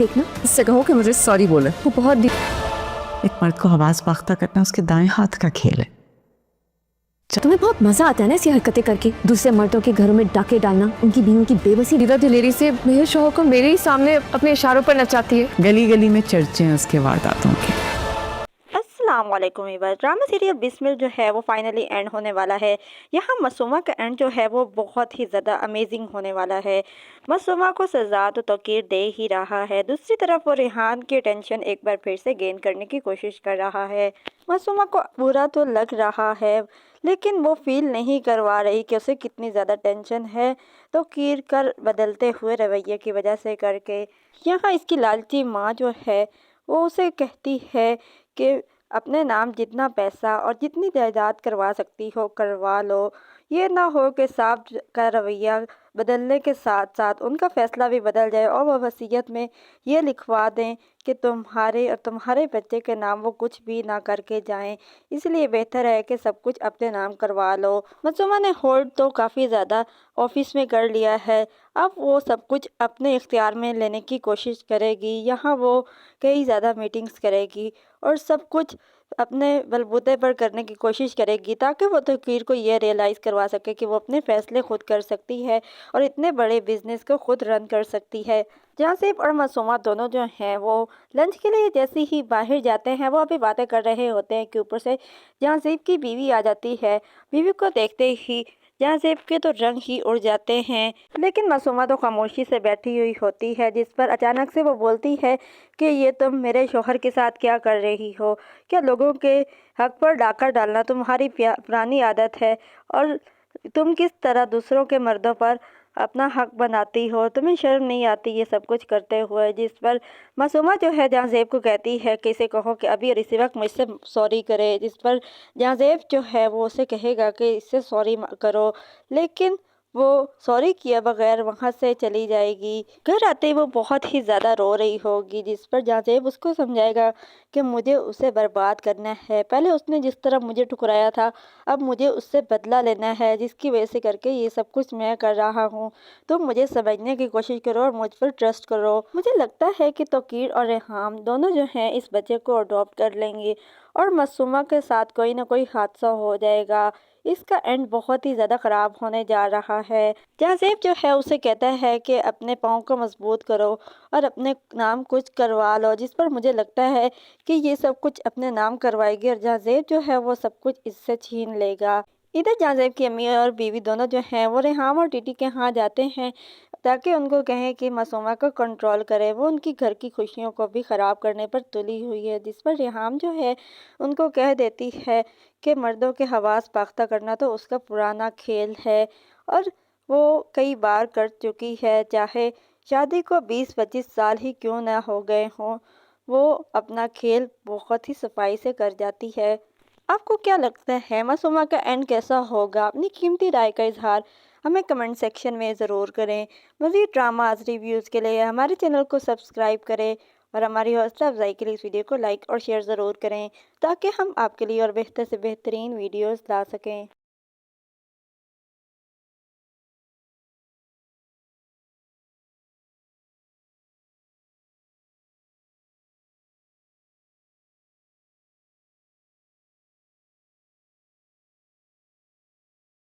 देखना, इससे कहो कि मुझे सॉरी बोले। वो बहुत एक मर्द को आवाज बाख्ता करना उसके दाएं हाथ का खेल है। तुम्हें बहुत मजा आता है ना ऐसी हरकतें करके, दूसरे मर्दों के घरों में डाके डालना, उनकी बीवियों की बेबसी दीदा दिलेरी से मेरे शौहर को मेरे ही सामने अपने इशारों पर नचाती है। गली गली में चर्चे हैं उसके वारदातों के। अस्सलामुअलैकुम व्यूअर्स, ड्रामा सीरियल बिस्मिल जो है वो फाइनली एंड होने वाला है। यहाँ मासूमा का एंड जो है वो बहुत ही ज़्यादा अमेजिंग होने वाला है। मासूमा को सज़ा तो तौकीर दे ही रहा है, दूसरी तरफ वो रेहान की टेंशन एक बार फिर से गेन करने की कोशिश कर रहा है। मासूमा को बुरा तो लग रहा है लेकिन वो फील नहीं करवा रही कि उसे कितनी ज़्यादा टेंशन है, तो कीर कर बदलते हुए रवैये की वजह से करके। यहाँ इसकी लालची माँ जो है वो उसे कहती है कि अपने नाम जितना पैसा और जितनी जायदाद करवा सकती हो करवा लो, ये ना हो कि साहब का रवैया बदलने के साथ साथ उनका फ़ैसला भी बदल जाए और वह वसीयत में ये लिखवा दें कि तुम्हारे और तुम्हारे बच्चे के नाम वो कुछ भी ना करके जाएं, इसलिए बेहतर है कि सब कुछ अपने नाम करवा लो। मासूमा ने होल्ड तो काफ़ी ज़्यादा ऑफिस में कर लिया है, अब वो सब कुछ अपने इख्तियार में लेने की कोशिश करेगी। यहाँ वो कई ज़्यादा मीटिंग्स करेगी और सब कुछ अपने बलबूते पर करने की कोशिश करेगी ताकि वो तौकीर को ये रियलाइज़ करवा सके कि वो अपने फ़ैसले खुद कर सकती है और इतने बड़े बिजनेस को खुद रन कर सकती है। जहाँसेब और मासूमा दोनों जो हैं वो लंच के लिए जैसे ही बाहर जाते हैं वो अभी बातें कर रहे होते हैं कि ऊपर से जहाँसेब की बीवी आ जाती है। बीवी को देखते ही जहाँसेब के तो रंग ही उड़ जाते हैं, लेकिन मासूमा तो खामोशी से बैठी हुई होती है, जिस पर अचानक से वो बोलती है कि ये तुम मेरे शौहर के साथ क्या कर रही हो? क्या लोगों के हक पर डाका डालना तुम्हारी पुरानी आदत है? और तुम किस तरह दूसरों के मर्दों पर अपना हक बनाती हो? तुम्हें शर्म नहीं आती ये सब कुछ करते हुए? जिस पर मासूमा जो है जहाँज़ेब को कहती है कि इसे कहो कि अभी और इसी वक्त मुझसे सॉरी करे, जिस पर जहाँज़ेब जो है वो उसे कहेगा कि इससे सॉरी करो, लेकिन वो सॉरी किए बगैर वहाँ से चली जाएगी। घर आते ही वो बहुत ही ज़्यादा रो रही होगी, जिस पर जहाँज़ेब उसको समझाएगा कि मुझे उसे बर्बाद करना है। पहले उसने जिस तरह मुझे ठुकराया था, अब मुझे उससे बदला लेना है, जिसकी वजह से करके ये सब कुछ मैं कर रहा हूँ। तुम मुझे समझने की कोशिश करो और मुझ पर ट्रस्ट करो। मुझे लगता है कि तौकीर और रेहान दोनों जो हैं इस बच्चे को अडॉप्ट कर लेंगे और मासूमा के साथ कोई ना कोई हादसा हो जाएगा। इसका एंड बहुत ही ज़्यादा ख़राब होने जा रहा है। जहाँज़ेब जो है उसे कहता है कि अपने पाँव को मजबूत करो और अपने नाम कुछ करवा लो, जिस पर मुझे लगता है कि ये सब कुछ अपने नाम करवाएगी और जहाँज़ेब जो है वो सब कुछ इससे छीन लेगा। इधर जहाँज़ेब की अम्मी और बीवी दोनों जो हैं वो रेहान और टीटी के यहाँ जाते हैं ताकि उनको कहें कि मासूमा को कंट्रोल करे। वो उनकी घर की खुशियों को भी ख़राब करने पर तुली हुई है, जिस पर रेहान जो है उनको कह देती है कि मर्दों के हवास पाख्ता करना तो उसका पुराना खेल है और वो कई बार कर चुकी है, चाहे शादी को 20-25 साल ही क्यों ना हो गए हों, वो अपना खेल बहुत ही सफाई से कर जाती है। आपको क्या लगता है मासूमा का एंड कैसा होगा? अपनी कीमती राय का इजहार हमें कमेंट सेक्शन में ज़रूर करें। मज़ीद ड्रामाज रिव्यूज़ के लिए हमारे चैनल को सब्सक्राइब करें और हमारी हौसला अफजाई के लिए इस वीडियो को लाइक और शेयर ज़रूर करें ताकि हम आपके लिए और बेहतर से बेहतरीन वीडियोस ला सकें।